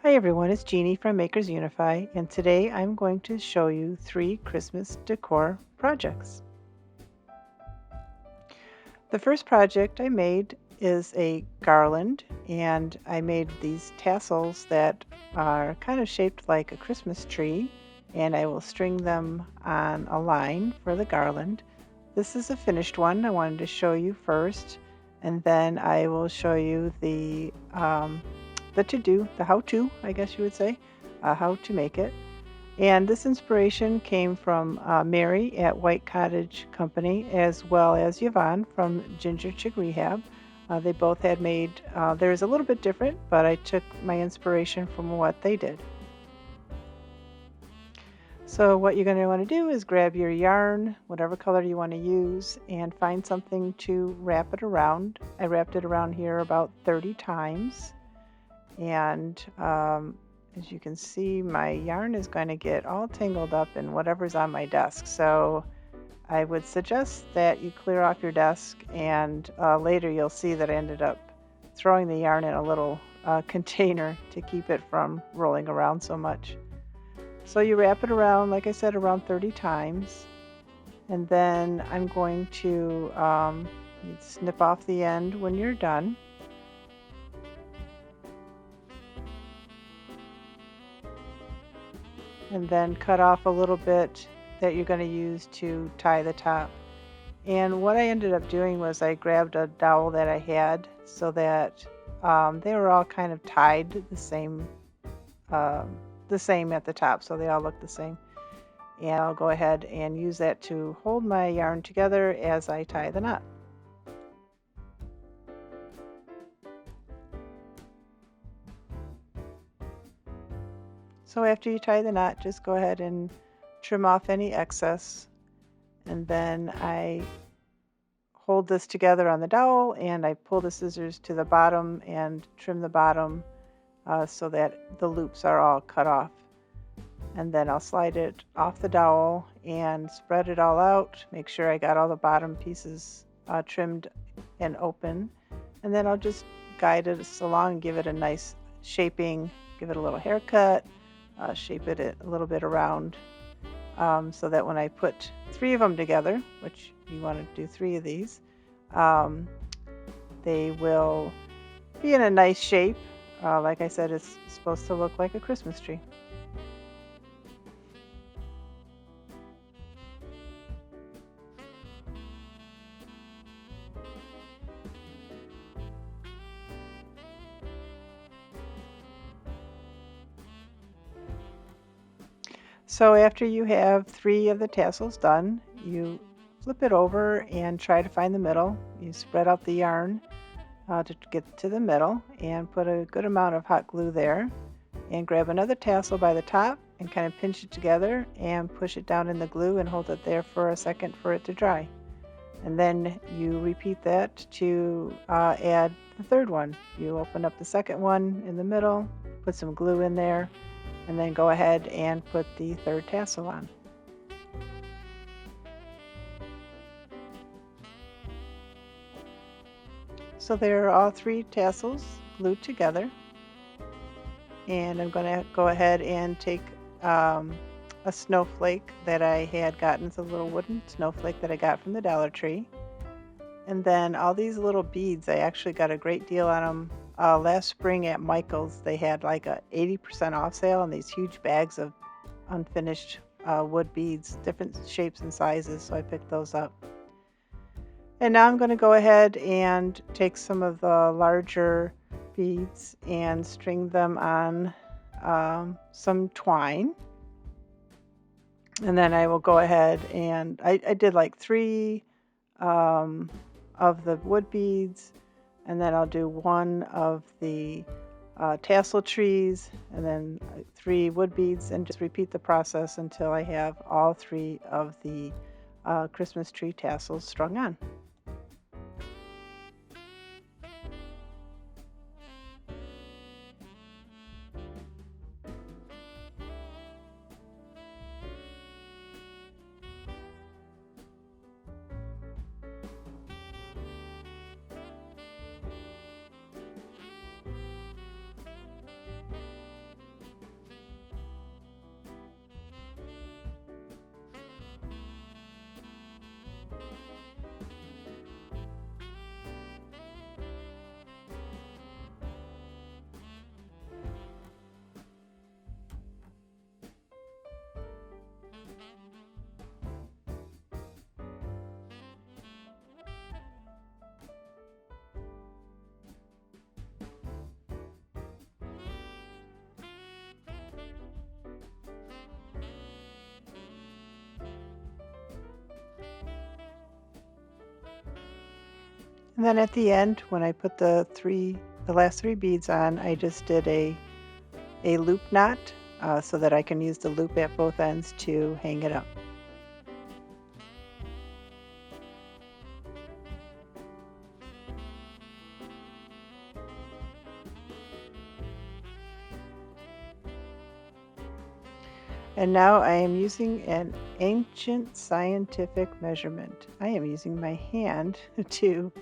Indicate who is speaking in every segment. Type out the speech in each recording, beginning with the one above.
Speaker 1: Hi everyone, it's Jeannie from Makers Unify, and today I'm going to show you 3 Christmas decor projects. The first project I made is a garland, and I made these tassels that are kind of shaped like a Christmas tree, and I will string them on a line for the garland. This is a finished one. I wanted to show you first, and then I will show you the to-do, the how-to, I guess you would say, how to make it. And this inspiration came from Mary at White Cottage Company, as well as Yvonne from Ginger Chick Rehab. They both had made, theirs a little bit different, but I took my inspiration from what they did. So what you're going to want to do is grab your yarn, whatever color you want to use, and find something to wrap it around. I wrapped it around here about 30 times. And as you can see, my yarn is going to get all tangled up in whatever's on my desk. So I would suggest that you clear off your desk, and later you'll see that I ended up throwing the yarn in a little container to keep it from rolling around so much. So you wrap it around, like I said, around 30 times. And then I'm going to snip off the end when you're done. And then cut off a little bit that you're going to use to tie the top. And what I ended up doing was I grabbed a dowel that I had so that they were all kind of tied the same at the top, so they all look the same. And I'll go ahead and use that to hold my yarn together as I tie the knot. So after you tie the knot, just go ahead and trim off any excess, and then I hold this together on the dowel and I pull the scissors to the bottom and trim the bottom so that the loops are all cut off. And then I'll slide it off the dowel and spread it all out. Make sure I got all the bottom pieces trimmed and open. And then I'll just guide it along, give it a nice shaping, give it a little haircut, shape it a little bit around so that when I put 3 of them together, which you want to do 3 of these, they will be in a nice shape. Like I said, it's supposed to look like a Christmas tree. So after you have 3 of the tassels done, you flip it over and try to find the middle. You spread out the yarn to get to the middle and put a good amount of hot glue there, and grab another tassel by the top and kind of pinch it together and push it down in the glue and hold it there for a second for it to dry. And then you repeat that to add the third one. You open up the second one in the middle, put some glue in there, and then go ahead and put the third tassel on. So there are all 3 tassels glued together, and I'm going to go ahead and take a snowflake that I had gotten. It's a little wooden snowflake that I got from the Dollar Tree. And then all these little beads, I actually got a great deal on them last spring at Michael's. They had like a 80% off sale on these huge bags of unfinished wood beads, different shapes and sizes, so I picked those up. And now I'm going to go ahead and take some of the larger beads and string them on some twine. And then I will go ahead and I did like 3 of the wood beads, and then I'll do 1 of the tassel trees, and then 3 wood beads, and just repeat the process until I have all 3 of the Christmas tree tassels strung on. And then at the end, when I put the last three beads on, I just did a loop knot so that I can use the loop at both ends to hang it up. And now I am using an ancient scientific measurement. I am using my hand to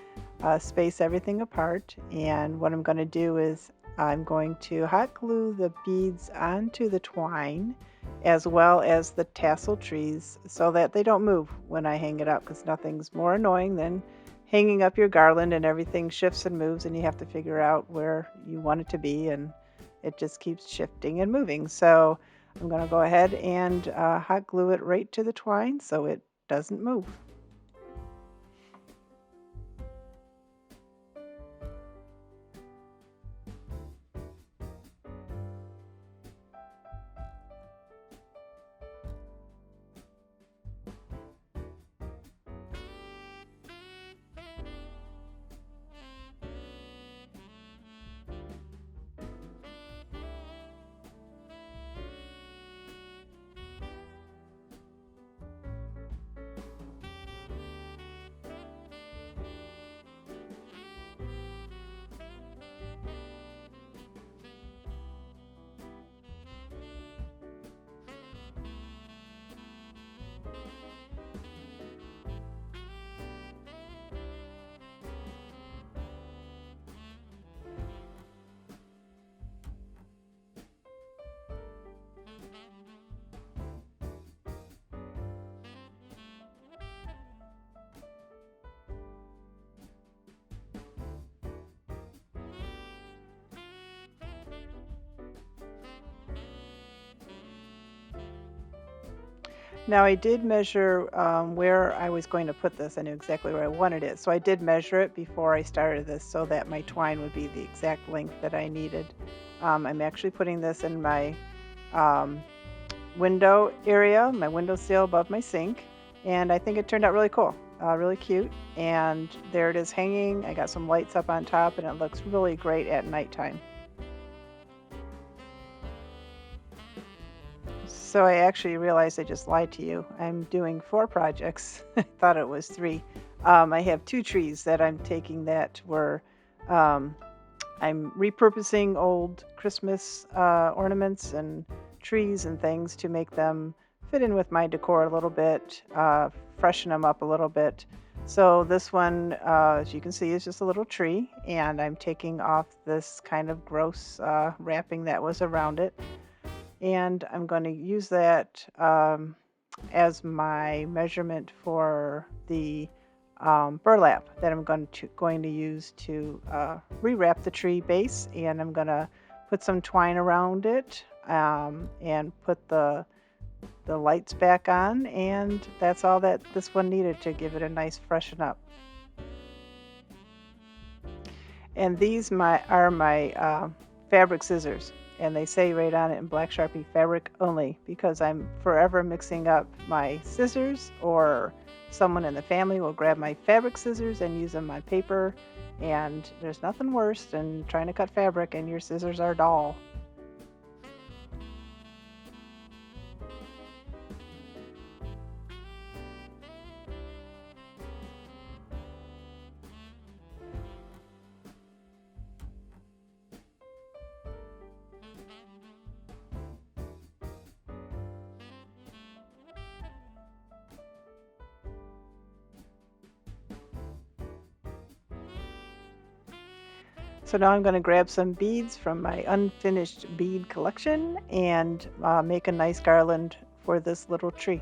Speaker 1: space everything apart. And what I'm going to do is I'm going to hot glue the beads onto the twine as well as the tassel trees so that they don't move when I hang it up, because nothing's more annoying than hanging up your garland and everything shifts and moves and you have to figure out where you want it to be, and it just keeps shifting and moving. So I'm going to go ahead and hot glue it right to the twine so it doesn't move. Now I did measure where I was going to put this. I knew exactly where I wanted it. So I did measure it before I started this so that my twine would be the exact length that I needed. I'm actually putting this in my window area, my windowsill above my sink. And I think it turned out really cool, really cute. And there it is hanging. I got some lights up on top and it looks really great at nighttime. So I actually realized I just lied to you. I'm doing 4 projects. I thought it was 3. I have 2 trees that I'm taking that were, I'm repurposing old Christmas ornaments and trees and things to make them fit in with my decor a little bit, freshen them up a little bit. So this one, as you can see, is just a little tree, and I'm taking off this kind of gross wrapping that was around it. And I'm going to use that as my measurement for the burlap that I'm going to use to rewrap the tree base. And I'm going to put some twine around it and put the lights back on. And that's all that this one needed to give it a nice freshen up. And these are my fabric scissors. And they say right on it in black Sharpie, fabric only, because I'm forever mixing up my scissors, or someone in the family will grab my fabric scissors and use them on paper. And there's nothing worse than trying to cut fabric and your scissors are dull. So now I'm going to grab some beads from my unfinished bead collection and make a nice garland for this little tree.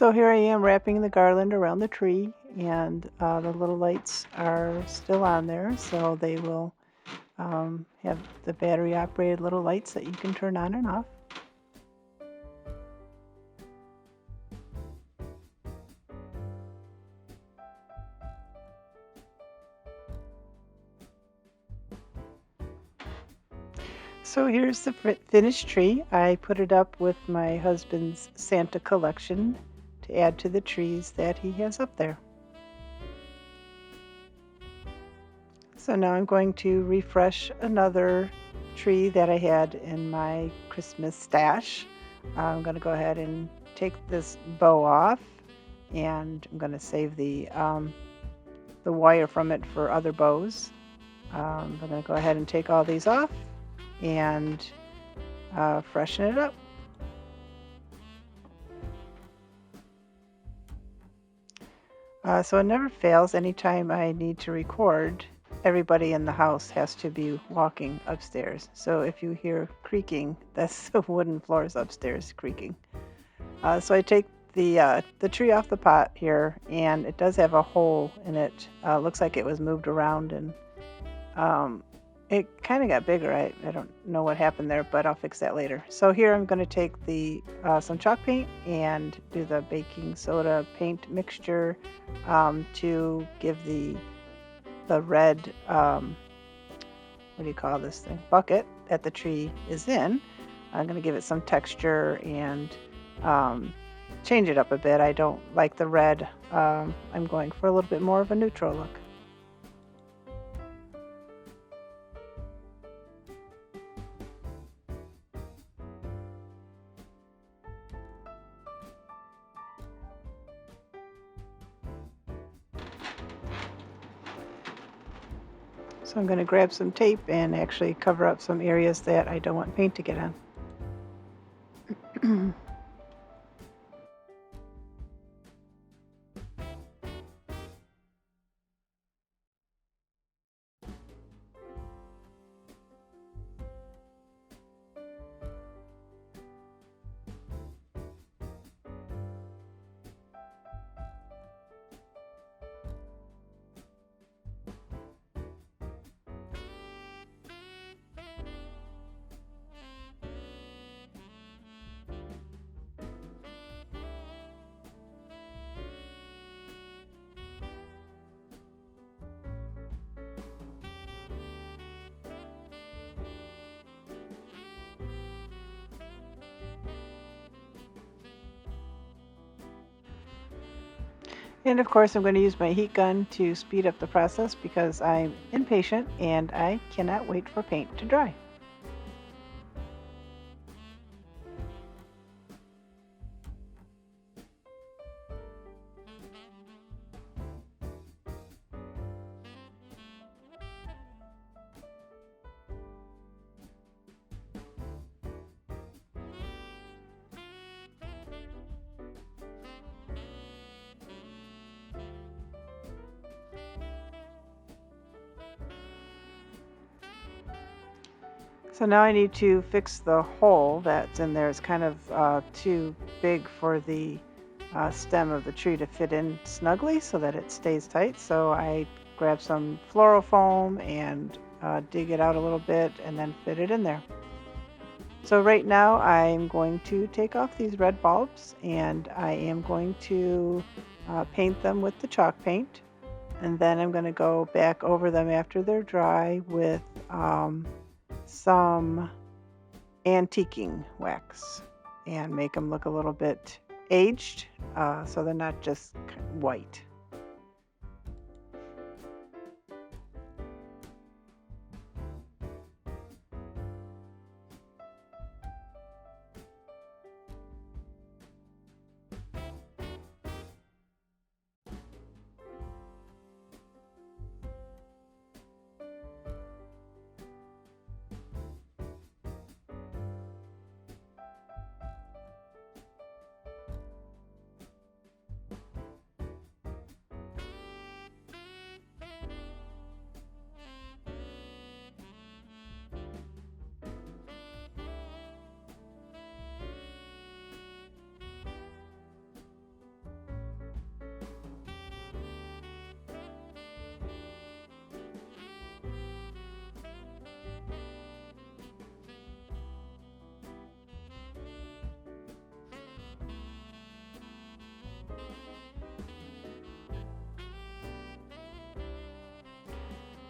Speaker 1: So here I am wrapping the garland around the tree, and the little lights are still on there, so they will have the battery operated little lights that you can turn on and off. So here's the finished tree. I put it up with my husband's Santa collection to add to the trees that he has up there. So now I'm going to refresh another tree that I had in my Christmas stash. I'm going to go ahead and take this bow off, and I'm going to save the wire from it for other bows. I'm going to go ahead and take all these off and freshen it up. So it never fails. Anytime I need to record, everybody in the house has to be walking upstairs. So if you hear creaking, that's the wooden floors upstairs creaking. So I take the tree off the pot here, and it does have a hole in it. Looks like it was moved around, and it kind of got bigger. I don't know what happened there, but I'll fix that later. So here I'm going to take some chalk paint and do the baking soda paint mixture to give the red, what do you call this thing, bucket that the tree is in. I'm going to give it some texture and change it up a bit. I don't like the red. I'm going for a little bit more of a neutral look. So I'm going to grab some tape and actually cover up some areas that I don't want paint to get on. And of course, I'm going to use my heat gun to speed up the process because I'm impatient and I cannot wait for paint to dry. So now I need to fix the hole that's in there. It's kind of too big for the stem of the tree to fit in snugly so that it stays tight. So I grab some floral foam and dig it out a little bit and then fit it in there. So right now I'm going to take off these red bulbs, and I am going to paint them with the chalk paint. And then I'm going to go back over them after they're dry with some antiquing wax and make them look a little bit aged, so they're not just white.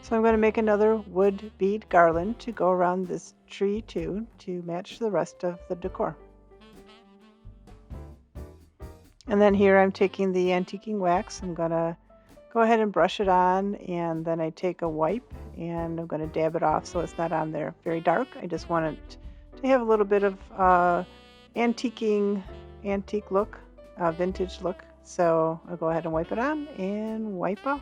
Speaker 1: So I'm going to make another wood bead garland to go around this tree too, to match the rest of the decor. And then here I'm taking the antiquing wax. I'm going to go ahead and brush it on, and then I take a wipe and I'm going to dab it off so it's not on there very dark. I just want it to have a little bit of antique look, vintage look. So I'll go ahead and wipe it on and wipe off.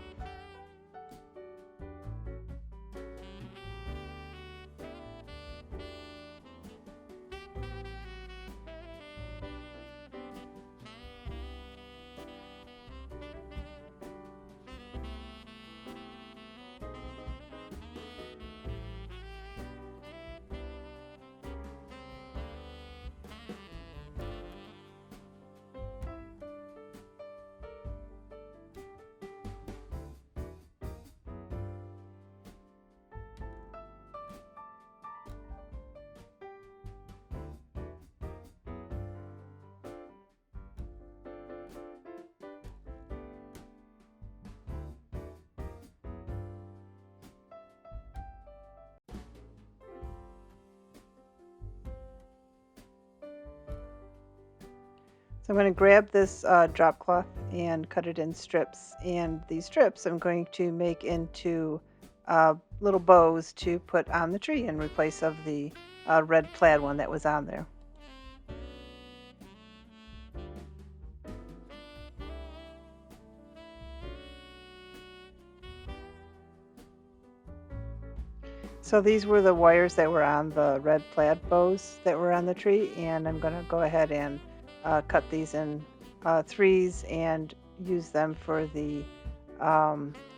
Speaker 1: So I'm going to grab this drop cloth and cut it in strips, and these strips I'm going to make into little bows to put on the tree in replace of the red plaid one that was on there. So these were the wires that were on the red plaid bows that were on the tree, and I'm going to go ahead and cut these in threes and use them for the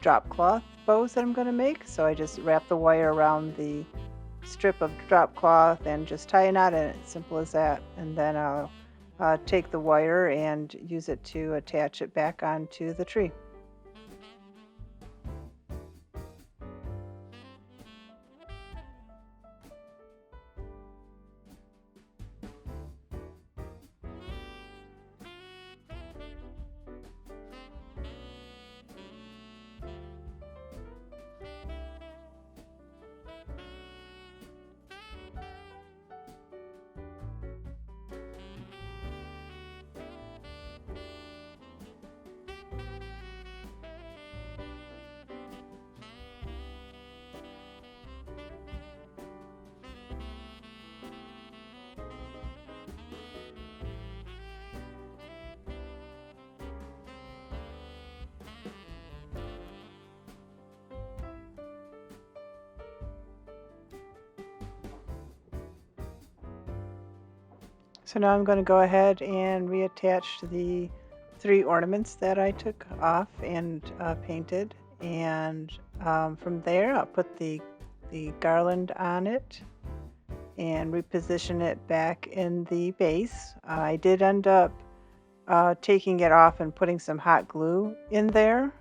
Speaker 1: drop cloth bows that I'm going to make. So I just wrap the wire around the strip of drop cloth and just tie a knot in it, simple as that. And then I'll take the wire and use it to attach it back onto the tree. So now I'm going to go ahead and reattach the 3 ornaments that I took off and painted, and from there I'll put the garland on it and reposition it back in the base. I did end up taking it off and putting some hot glue in there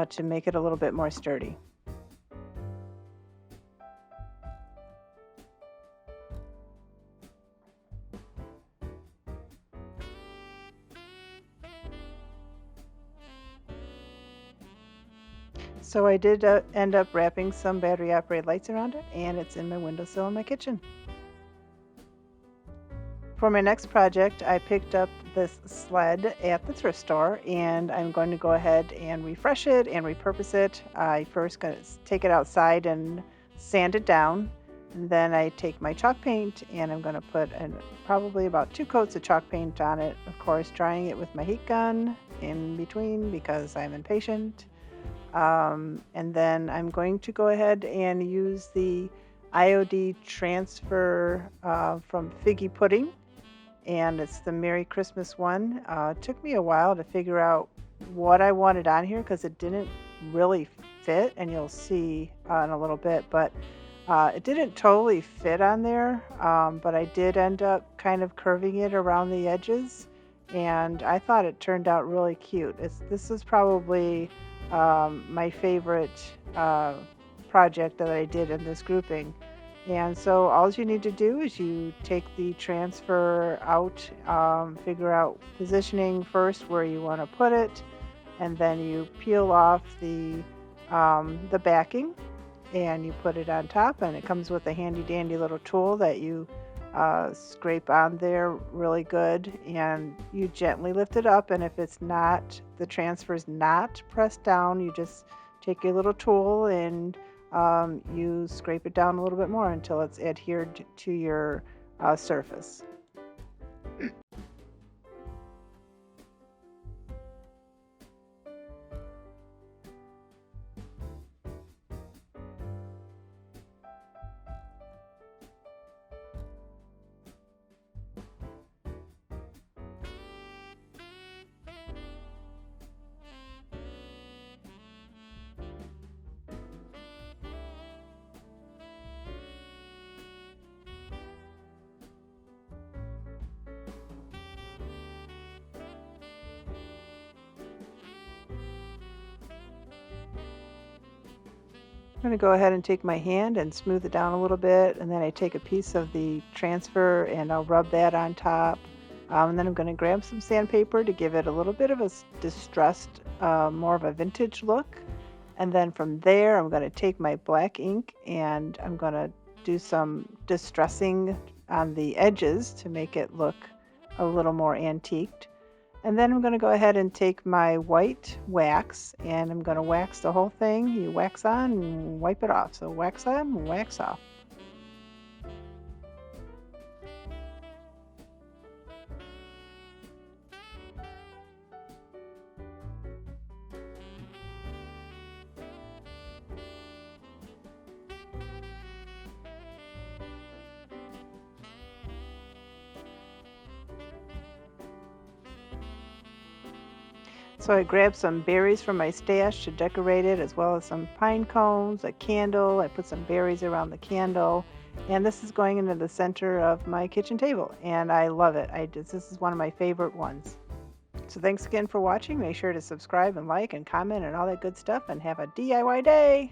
Speaker 1: to make it a little bit more sturdy. So I did end up wrapping some battery operated lights around it, and it's in my windowsill in my kitchen. For my next project, I picked up this sled at the thrift store, and I'm going to go ahead and refresh it and repurpose it. I first going to take it outside and sand it down, and then I take my chalk paint and I'm going to put probably about 2 coats of chalk paint on it, of course drying it with my heat gun in between because I'm impatient. And then I'm going to go ahead and use the IOD transfer from Figgy Pudding, and it's the Merry Christmas one. It took me a while to figure out what I wanted on here because it didn't really fit, and you'll see in a little bit, but it didn't totally fit on there, but I did end up kind of curving it around the edges, and I thought it turned out really cute. This is probably my favorite project that I did in this grouping. And so all you need to do is you take the transfer out, figure out positioning first where you want to put it, and then you peel off the backing, and you put it on top, and it comes with a handy dandy little tool that you scrape on there really good, and you gently lift it up, and if it's not, the transfer is not pressed down, you just take your little tool and you scrape it down a little bit more until it's adhered to your surface. I'm going to go ahead and take my hand and smooth it down a little bit, and then I take a piece of the transfer and I'll rub that on top. And then I'm going to grab some sandpaper to give it a little bit of a distressed, more of a vintage look. And then from there, I'm going to take my black ink and I'm going to do some distressing on the edges to make it look a little more antiqued. And then I'm going to go ahead and take my white wax and I'm going to wax the whole thing. You wax on and wipe it off. So wax on and wax off. So I grabbed some berries from my stash to decorate it, as well as some pine cones, a candle. I put some berries around the candle, and this is going into the center of my kitchen table, and I love it. This is one of my favorite ones. So thanks again for watching. Make sure to subscribe and like and comment and all that good stuff, and have a DIY day.